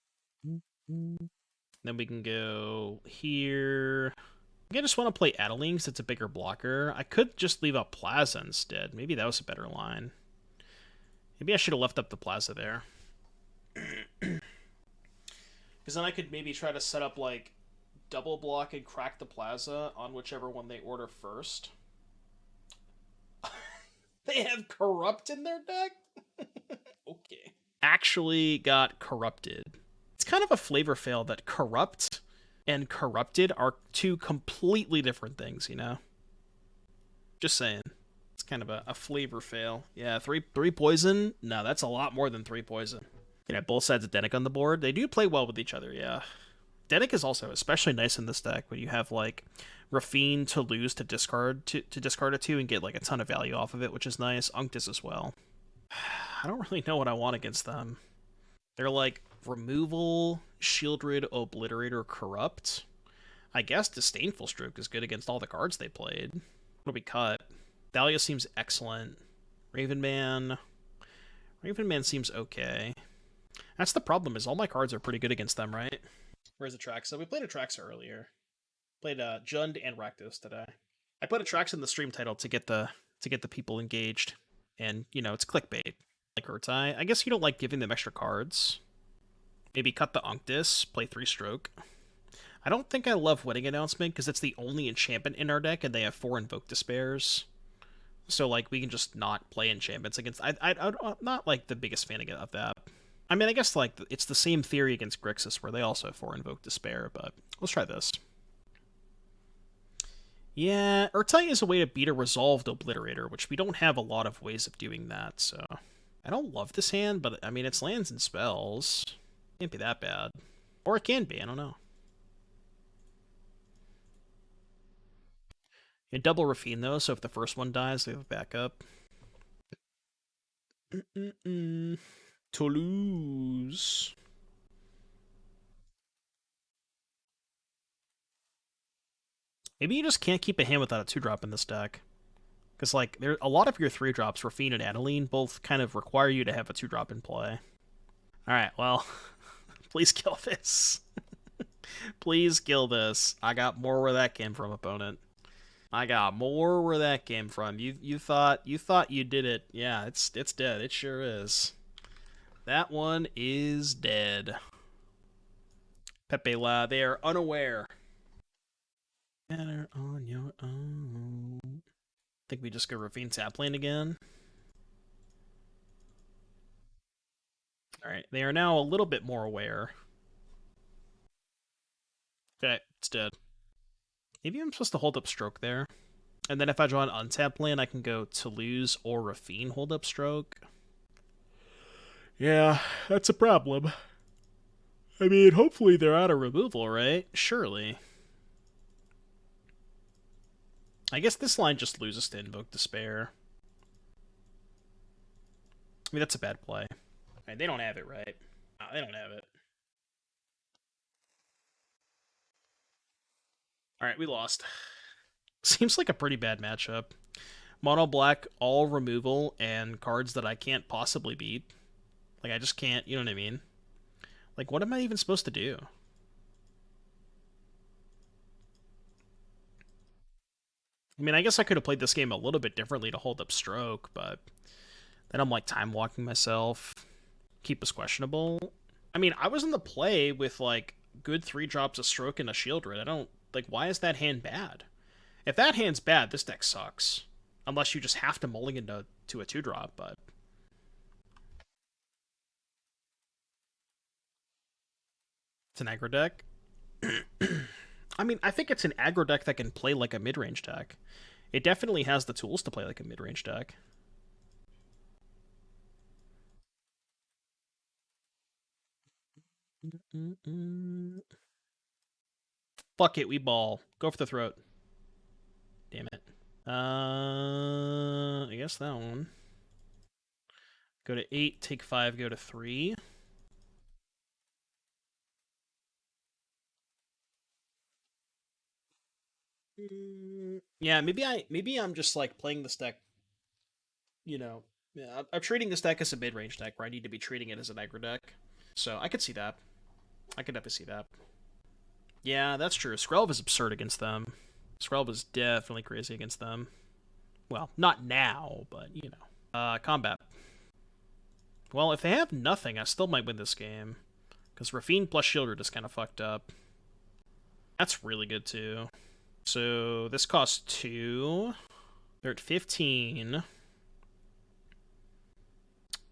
we can go here. I just want to play Adeline because it's a bigger blocker. I could just leave out Plaza instead. Maybe that was a better line. Maybe I should have left up the Plaza there. Because then I could maybe try to set up, like, double block and crack the Plaza on whichever one they order first. They have Corrupt in their deck? Okay. Actually got Corrupted. It's kind of a flavor fail that Corrupt and Corrupted are 2 completely different things, you know? Just saying. It's kind of a flavor fail. Yeah, 3 poison? No, that's a lot more than 3 poison. You know, both sides of Dinnick on the board. They do play well with each other, yeah. Dinnick is also especially nice in this deck when you have, like, Raffine to lose to discard a 2 and get, like, a ton of value off of it, which is nice. Unctus as well. I don't really know what I want against them. They're, like, removal, Shieldred, Obliterator, Corrupt. I guess Disdainful Stroke is good against all the cards they played. What'll we cut? Thalia seems excellent. Ravenman seems okay. That's the problem, is all my cards are pretty good against them, right? Where's Atraxa? We played Atraxa earlier. Played Jund and Rakdos today. I put Atraxa in the stream title to get the people engaged. And, you know, it's clickbait. Like Ertai. I guess you don't like giving them extra cards. Maybe cut the Unctus, play 3-stroke. I don't think I love Wedding Announcement, because it's the only enchantment in our deck, and they have 4 Invoke Despairs. So, like, we can just not play enchantments against... I'm not, like, the biggest fan of that. I mean, I guess like it's the same theory against Grixis where they also have 4 Invoke Despair, but let's try this. Yeah, Ertai is a way to beat a Resolved Obliterator, which we don't have a lot of ways of doing that, so... I don't love this hand, but I mean, it's lands and spells. Can't be that bad. Or it can be, I don't know. You double Raffine, though, so if the first one dies, we have a backup. Toulouse. Maybe you just can't keep a hand without a 2-drop in this deck. Because, like, there a lot of your 3-drops, Raffine and Adeline, both kind of require you to have a 2-drop in play. Alright, well, please kill this. Please kill this. I got more where that came from, opponent. I got more where that came from. You thought you did it. Yeah, it's dead. It sure is. That one is dead. Pepe La, they are unaware. Better on your own. I think we just go Raffine tap lane again. Alright, they are now a little bit more aware. Okay, it's dead. Maybe I'm supposed to hold up stroke there. And then if I draw an untapped land, I can go Toulouse or Raffine hold up stroke. Yeah, that's a problem. I mean, hopefully they're out of removal, right? Surely. I guess this line just loses to Invoke Despair. I mean, that's a bad play. Right, they don't have it, right? No, they don't have it. Alright, we lost. Seems like a pretty bad matchup. Mono black, all removal, and cards that I can't possibly beat. Like, I just can't, you know what I mean? Like, what am I even supposed to do? I mean, I guess I could have played this game a little bit differently to hold up stroke, but then I'm, like, time-walking myself. Keep is questionable. I mean, I was in the play with, like, good 3-drops, a stroke, and a Shieldred. I don't... Like, why is that hand bad? If that hand's bad, this deck sucks. Unless you just have to mulligan to a 2-drop, but... It's an aggro deck. I mean, I think it's an aggro deck that can play like a mid-range deck. It definitely has the tools to play like a mid-range deck. Fuck it, we ball. Go for the throat. Damn it. I guess that one. Go to 8, take 5, go to 3. Yeah, maybe I'm just like playing this deck, you know. Yeah, I'm treating this deck as a mid-range deck where I need to be treating it as an aggro deck. So I could see that. I could definitely see that. Yeah, that's true. Skrelv is absurd against them. Skrelv is definitely crazy against them. Well, not now, but you know. Combat. Well, if they have nothing, I still might win this game. Because Raffine plus Shieldred is kind of fucked up. That's really good, too. So, this costs 2. They're at 15.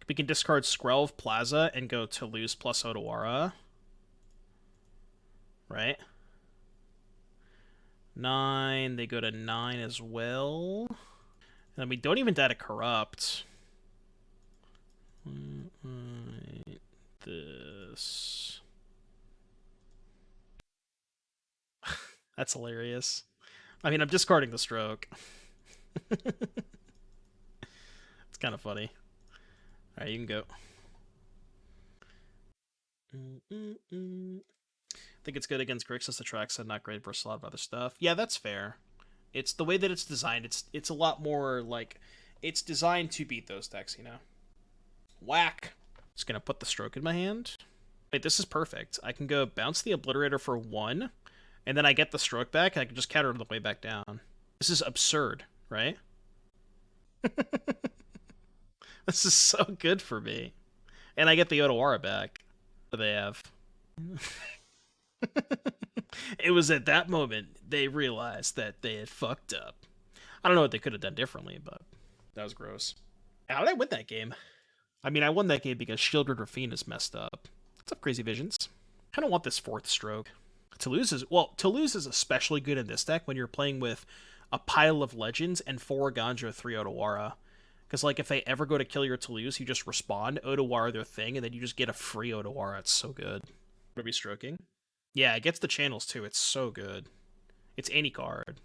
We can discard Skrelv, Plaza, and go Toulouse plus Otawara. Right? 9. They go to 9 as well. And then we don't even die to Corrupt. This. That's hilarious. I mean, I'm discarding the stroke. It's kind of funny. Alright, you can go. I think it's good against Grixis Atraxa, not great versus a lot of other stuff. Yeah, that's fair. It's the way that it's designed. It's a lot more like... It's designed to beat those decks, you know? Whack! Just gonna put the stroke in my hand. Wait, this is perfect. I can go bounce the Obliterator for 1, and then I get the stroke back, and I can just counter on the way back down. This is absurd, right? This is so good for me. And I get the Otawara back. What do they have? It was at that moment they realized that they had fucked up. I don't know what they could have done differently, but that was gross. How did I win that game? I mean, I won that game because Shieldred Raffine is messed up. What's up, Crazy Visions? Kind of want this 4th stroke. Toulouse is especially good in this deck when you're playing with a pile of legends and 4 Eiganjo, 3 Otawara. Because, like, if they ever go to kill your Toulouse, you just respond, Otawara their thing, and then you just get a free Otawara. It's so good. What are we stroking? Yeah, it gets the channels, too. It's so good. It's any card.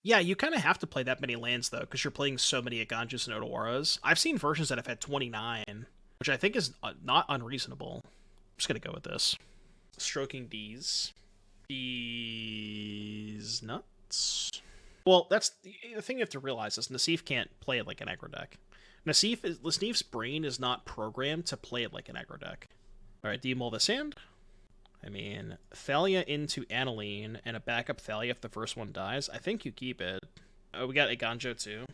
Yeah, you kind of have to play that many lands, though, because you're playing so many Eiganjos and Otawaras. I've seen versions that have had 29, which I think is not unreasonable. I'm just going to go with this. Stroking D's. D's nuts. Well, that's the thing you have to realize is Nassif can't play it like an aggro deck. Nassif's brain is not programmed to play it like an aggro deck. Alright, do you mull this hand? I mean, Thalia into Adeline and a backup Thalia if the first one dies. I think you keep it. Oh, we got Eiganjo too.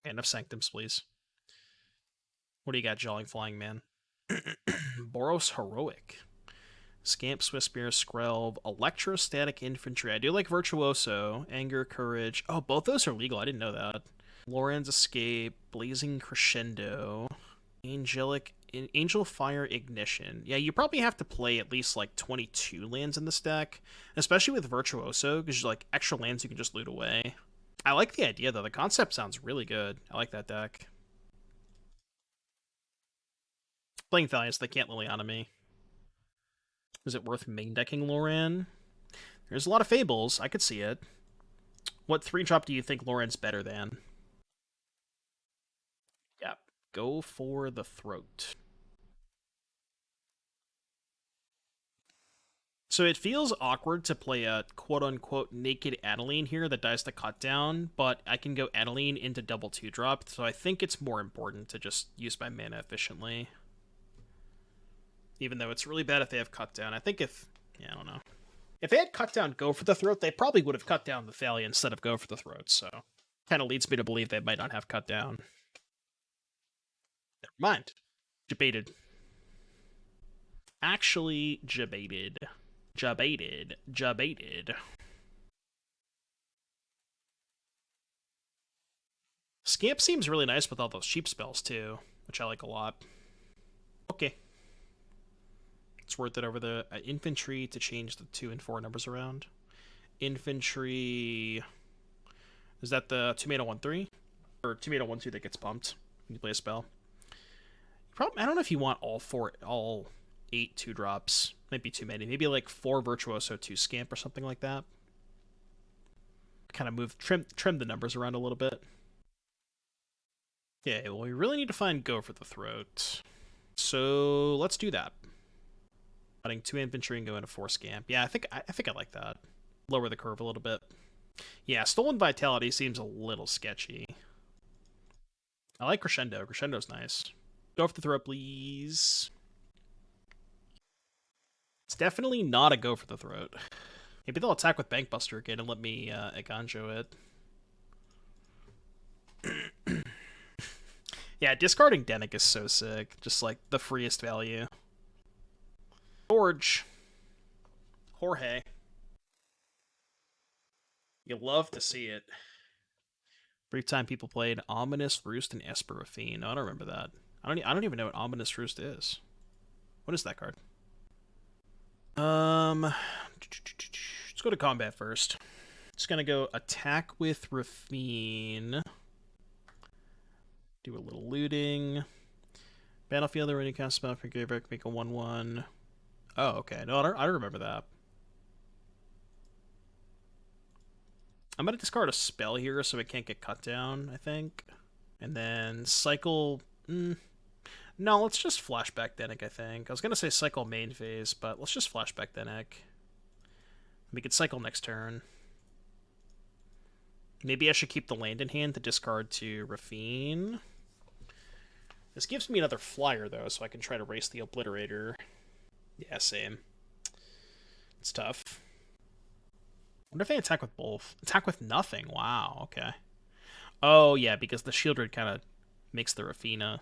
Enough Sanctums, please. What do you got, Jawing Flying Man? Boros Heroic. Scamp, Swiftspear, Skrelv, Electrostatic Infantry. I do like Virtuoso, Anger, Courage. Oh, both those are legal. I didn't know that. Loren's Escape, Blazing Crescendo, Angel Fire Ignition. Yeah, you probably have to play at least like 22 lands in this deck, especially with Virtuoso, because like extra lands you can just loot away. I like the idea though. The concept sounds really good. I like that deck. Playing Thalia, so they can't Liliana me. Is it worth main decking Loran? There's a lot of Fables. I could see it. What 3-drop do you think Loran's better than? Yeah, go for the throat. So it feels awkward to play a quote-unquote naked Adeline here that dies to cut down, but I can go Adeline into double 2-drop, so I think it's more important to just use my mana efficiently. Even though it's really bad if they have cut down. I think if... yeah, I don't know. If they had cut down Go for the Throat, they probably would have cut down the Thalia instead of Go for the Throat, so... kind of leads me to believe they might not have cut down. Never mind. Debated. Actually, debated. Debated. Scamp seems really nice with all those sheep spells, too, which I like a lot. Okay. It's worth it over the infantry to change the 2 and 4 numbers around. Infantry... is that the 2-mana 1/3? Or 2-mana 1/2 that gets pumped when you play a spell? I don't know if you want all 8 2-drops. Might be too many. Maybe like 4 Virtuoso, 2 Scamp or something like that. Kind of trim the numbers around a little bit. Okay, well we really need to find Go for the Throat. So let's do that. Putting 2 infantry and go into 4 Scamp. Yeah, I think I like that. Lower the curve a little bit. Yeah, Stolen Vitality seems a little sketchy. I like Crescendo. Crescendo's nice. Go for the Throat, please. It's definitely not a Go for the Throat. Maybe they'll attack with Bankbuster again and let me Eiganjo it. Yeah, discarding Dennick is so sick. Just like the freest value. Jorge. You love to see it. Brief time people played Ominous Roost and Esper Raffine. No, I don't remember that. I don't even know what Ominous Roost is. What is that card? Let's go to combat first. Just gonna go attack with Raffine. Do a little looting. Battlefield already cast spell for Gabrick, make a 1/1. Oh, okay. No, I don't remember that. I'm going to discard a spell here so it can't get cut down, I think. And then cycle... No, let's just flashback Dennick, I think. I was going to say cycle main phase, but let's just flashback Dennick. We could cycle next turn. Maybe I should keep the land in hand to discard to Raffine. This gives me another flyer, though, so I can try to race the Obliterator. Yeah, same. It's tough. I wonder if they attack with both. Attack with nothing. Wow, okay. Oh, yeah, because the Shieldred kind of makes the Raffine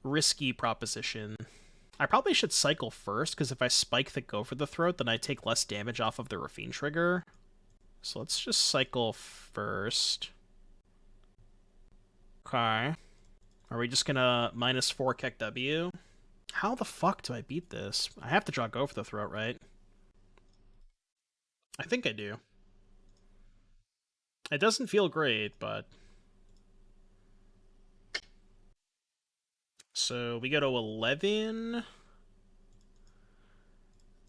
risky proposition. I probably should cycle first, because if I spike the Go for the Throat, then I take less damage off of the Raffine trigger. So let's just cycle first. Okay. Are we just gonna -4 Keck W? How the fuck do I beat this? I have to draw Go for the Throat, right? I think I do. It doesn't feel great, but... So we go to 11...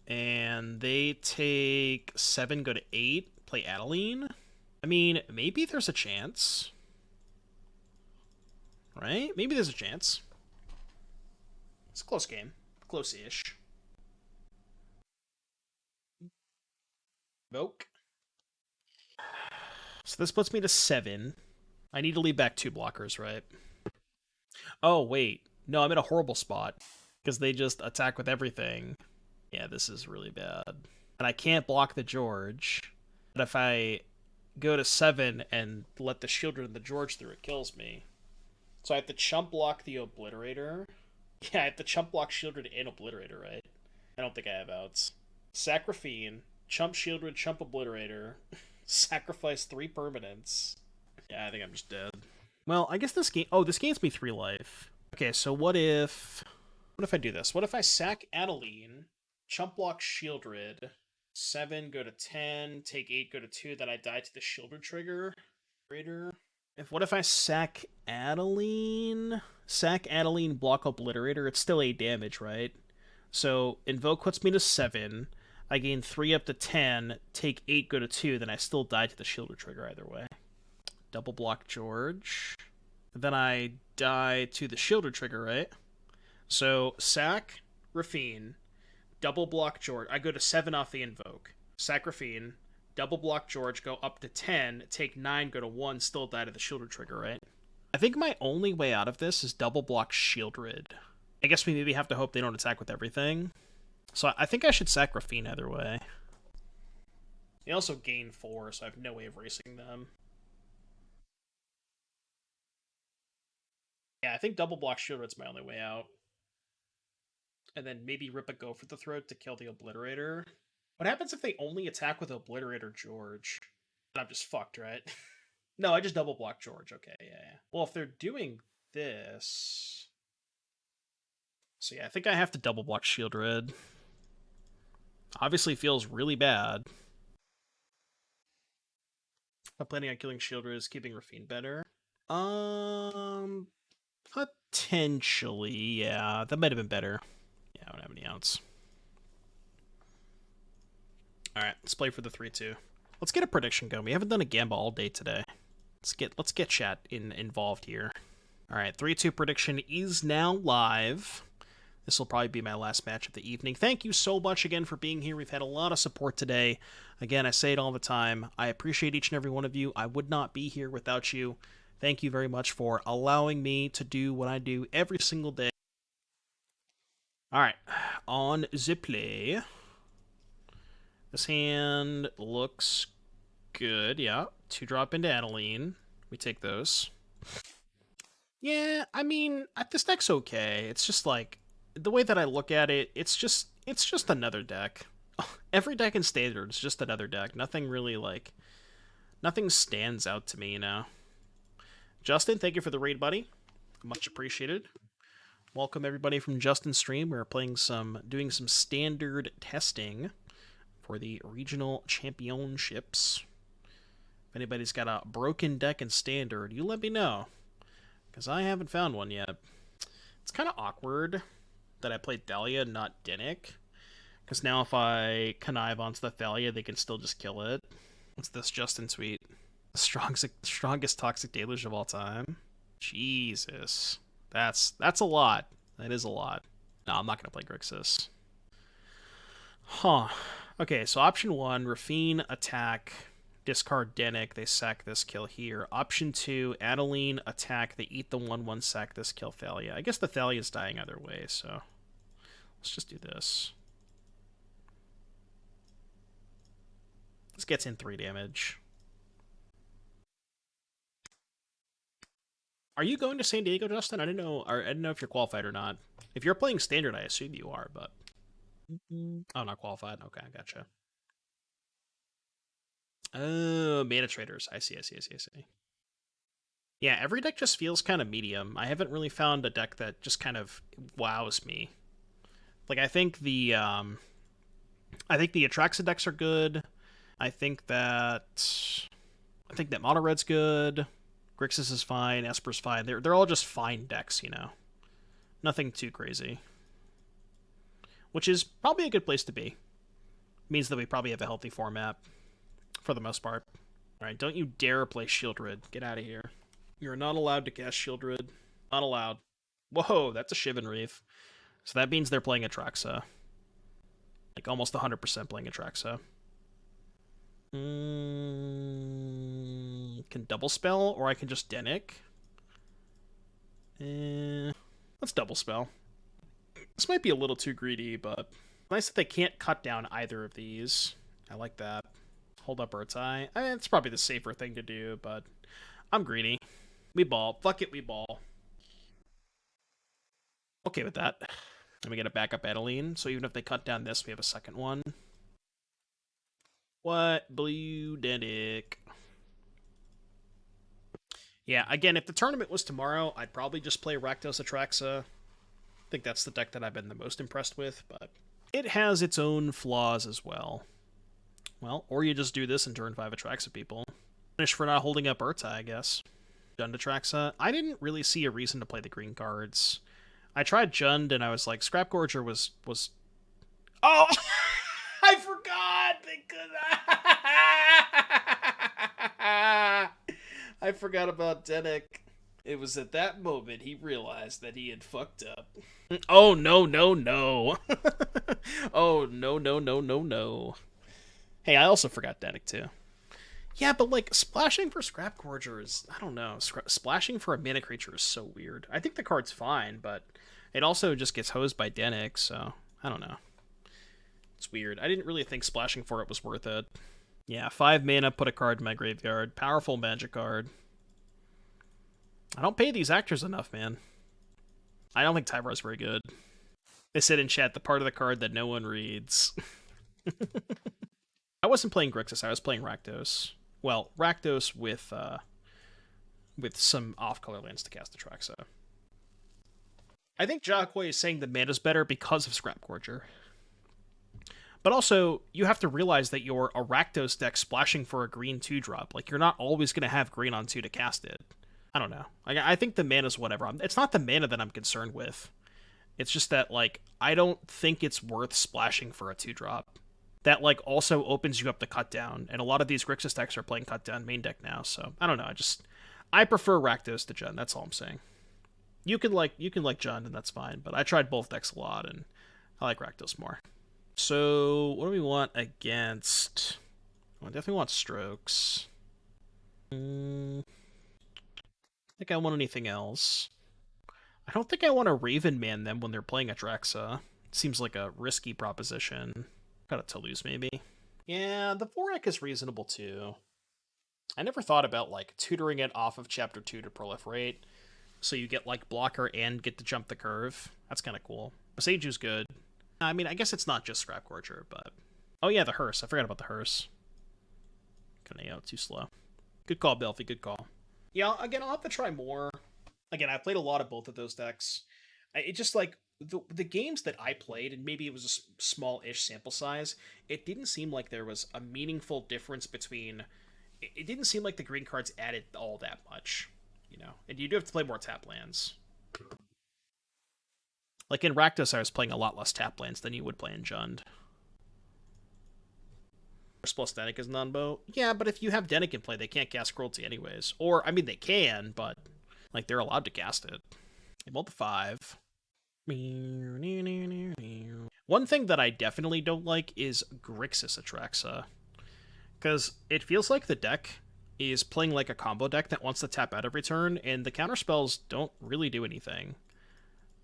And they take 7, go to 8, play Adeline. I mean, maybe there's a chance. Right? Maybe there's a chance. It's a close game. Close-ish. Voke. So this puts me to 7. I need to leave back 2 blockers, right? Oh, wait. No, I'm in a horrible spot. Because they just attack with everything. Yeah, this is really bad. And I can't block the George. But if I go to 7 and let the Shieldred and the George through, it kills me. So I have to chump block the Obliterator. Yeah, I have to chump block Shieldred and Obliterator, right? I don't think I have outs. Sack Raffine, chump Shieldred, chump Obliterator, sacrifice 3 permanents. Yeah, I think I'm just dead. Well, I guess this game... Oh, this gains me 3 life. Okay, so what if... What if I do this? What if I sack Adeline, chump block Shieldred, 7, go to 10, take 8, go to 2, then I die to the Shieldred trigger. What if I sack Adeline? Sack Adeline, block Obliterator. It's still 8 damage, right? So Invoke puts me to 7. I gain 3 up to 10, take 8, go to 2, then I still die to the Shieldred trigger either way. Double block George. Then I die to the Shieldred trigger, right? So sack Raffine, double block George. I go to 7 off the Invoke. Sack Raffine, double block George, go up to 10, take 9, go to 1, still die to the Shieldred trigger, right? I think my only way out of this is double block Shieldred. I guess we maybe have to hope they don't attack with everything. So I think I should sack Raffine either way. They also gain 4, so I have no way of racing them. Yeah, I think double block Shieldred's my only way out. And then maybe rip a Go for the Throat to kill the Obliterator. What happens if they only attack with Obliterator George? I'm just fucked, right? No, I just double block George. Okay, yeah. Well, if they're doing this... So yeah, I think I have to double block Shieldred. Obviously feels really bad. I'm planning on killing Shieldred is keeping Raffine better. Potentially, yeah. That might have been better. Yeah, I don't have any outs. Alright, let's play for the 3-2. Let's get a prediction going. We haven't done a Gamba all day today. Let's get chat involved here. Alright, 3-2 prediction is now live. This will probably be my last match of the evening. Thank you so much again for being here. We've had a lot of support today. Again, I say it all the time. I appreciate each and every one of you. I would not be here without you. Thank you very much for allowing me to do what I do every single day. Alright, on the play. This hand looks good, yeah. 2-drop into Adeline. We take those. Yeah, I mean, this deck's okay. It's just like, the way that I look at it, it's just another deck. Every deck in Standard is just another deck. Nothing really, like, nothing stands out to me, you know. Justin, thank you for the raid, buddy. Much appreciated. Welcome everybody from Justin's stream. We're doing some Standard testing for the regional championships. If anybody's got a broken deck in Standard, you let me know, because I haven't found one yet. It's kind of awkward that I played Thalia, not Dinnick, because now if I connive onto the Thalia, they can still just kill it. What's this Justin tweet? The strongest toxic deluge of all time? Jesus. That's a lot. That is a lot. No, I'm not going to play Grixis. Huh. Okay, so option 1, Raffine, attack, discard Dinnick, they sack this, kill here. Option 2, Adeline, attack, they eat the 1/1, sack this, kill Thalia. I guess the Thalia is dying either way, so let's just do this. This gets in 3 damage. Are you going to San Diego, Justin? I didn't know if you're qualified or not. If you're playing Standard, I assume you are, but... Oh, not qualified. Okay, gotcha. Oh, Mana Traders. I see. Yeah, every deck just feels kind of medium. I haven't really found a deck that just kind of wows me. Like, I think the Atraxa decks are good. I think that Mono Red's good. Grixis is fine. Esper's fine. They're all just fine decks, you know. Nothing too crazy. Which is probably a good place to be. Means that we probably have a healthy format for the most part. Alright, don't you dare play Shieldred. Get out of here. You're not allowed to cast Shieldred. Not allowed. Whoa, that's a Shivan Reef. So that means they're playing Atraxa. Like almost 100% playing Atraxa. Can double spell, or I can just Denic. Let's double spell. This might be a little too greedy, but nice that they can't cut down either of these. I like that. Hold up Ertai. I mean, it's probably the safer thing to do, but I'm greedy. We ball. Fuck it, we ball. Okay with that. And we get a backup Adeline, so even if they cut down this, we have a second one. What? Blue Denic. Yeah, again, if the tournament was tomorrow, I'd probably just play Rakdos Atraxa. I think that's the deck that I've been the most impressed with, but it has its own flaws as well. Well, or you just do this and turn 5 Atraxa people. Finish for not holding up Ertai, I guess. Jund Atraxa. I didn't really see a reason to play the green cards. I tried Jund, and I was like, Scrap Gorger was... Oh! I forgot! I forgot about Denic. It was at that moment he realized that he had fucked up. Oh, no, no, no. Oh, no, no, no, no, no. Hey, I also forgot Denic, too. Yeah, but, like, splashing for Scrap Gorger is... I don't know. Splashing for a mana creature is so weird. I think the card's fine, but it also just gets hosed by Denic, so... I don't know. It's weird. I didn't really think splashing for it was worth it. Yeah, 5 mana, put a card in my graveyard. Powerful magic card. I don't pay these actors enough, man. I don't think Tyvar's very good. They said in chat, the part of the card that no one reads. I wasn't playing Grixis, I was playing Rakdos. Well, Rakdos with some off-color lands to cast Atraxa. I think Jacquoy is saying the mana's better because of Scrap Gorger. But also, you have to realize that you're a Rakdos deck splashing for a green 2-drop. Like, you're not always going to have green on 2 to cast it. I don't know. I think the mana's whatever. It's not the mana that I'm concerned with. It's just that, like, I don't think it's worth splashing for a 2-drop. That, like, also opens you up to cut down. And a lot of these Grixis decks are playing cut down main deck now. So, I don't know. I prefer Rakdos to Jund. That's all I'm saying. You can like Jund, and that's fine. But I tried both decks a lot, and I like Rakdos more. So, what do we want against... I definitely want Strokes. I think I want anything else. I don't think I want to Raven Man them when they're playing Atraxa. It seems like a risky proposition. Got a Toulouse, maybe. Yeah, the Vorak is reasonable, too. I never thought about, like, tutoring it off of Chapter 2 to proliferate, so you get, like, blocker and get to jump the curve. That's kind of cool. Boseju's good. I mean, I guess it's not just Scrap Gorger, but... Oh yeah, the Hearse. I forgot about the Hearse. Couldn't out too slow. Good call, Belfie. Good call. Yeah, again, I'll have to try more. Again, I played a lot of both of those decks. It just, like, the games that I played, and maybe it was a small-ish sample size, it didn't seem like there was a meaningful difference between... It didn't seem like the green cards added all that much, you know? And you do have to play more tap lands. Like, in Rakdos, I was playing a lot less tap lands than you would play in Jund. Plus Denic is non-bow. Yeah, but if you have Denic in play, they can't cast Cruelty anyways. Or, I mean, they can, but, like, they're allowed to cast it. They rolled the 5. One thing that I definitely don't like is Grixis Atraxa. Because it feels like the deck is playing like a combo deck that wants to tap out every turn, and the counterspells don't really do anything.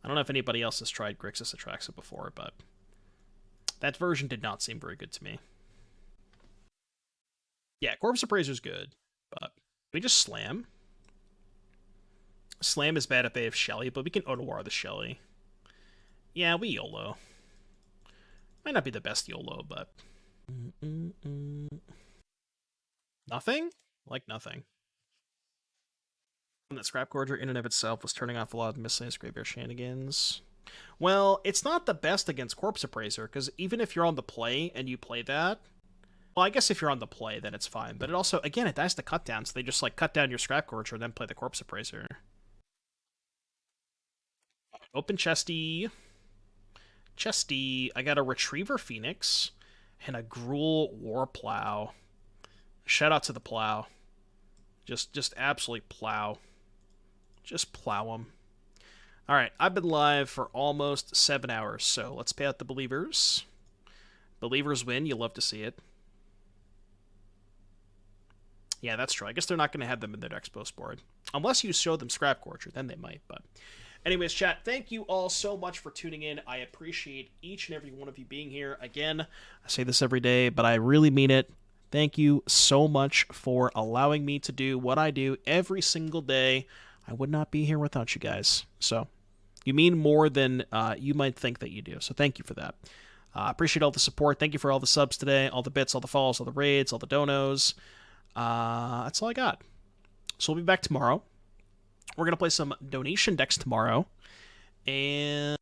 I don't know if anybody else has tried Grixis Atraxa before, but that version did not seem very good to me. Yeah, Corpse Appraiser's good, but we just slam. Slam is bad if they have Shelly, but we can Otawara the Shelly. Yeah, we YOLO. Might not be the best YOLO, but... Nothing? Like nothing. That Scrap Gorger in and of itself was turning off a lot of miscellaneous graveyard shenanigans. Well, it's not the best against Corpse Appraiser, because even if you're on the play and you play that, well, I guess if you're on the play, then it's fine. But it also, again, it dies to cut down, so they just, like, cut down your Scrap Gorger and then play the Corpse Appraiser. Open Chesty. Chesty. I got a Retriever Phoenix and a Gruul Warplow. Shout out to the Plow. Just absolutely plow. Just plow them. Alright, I've been live for almost 7 hours, so let's pay out the Believers. Believers win, you love to see it. Yeah, that's true. I guess they're not going to have them in their Expos board. Unless you show them Scrap Gorger, then they might, but... Anyways, chat, thank you all so much for tuning in. I appreciate each and every one of you being here. Again, I say this every day, but I really mean it. Thank you so much for allowing me to do what I do every single day. I would not be here without you guys. So, you mean more than you might think that you do. So thank you for that. Appreciate all the support. Thank you for all the subs today, all the bits, all the follows, all the raids, all the donos. That's all I got. So we'll be back tomorrow. We're going to play some donation decks tomorrow. And...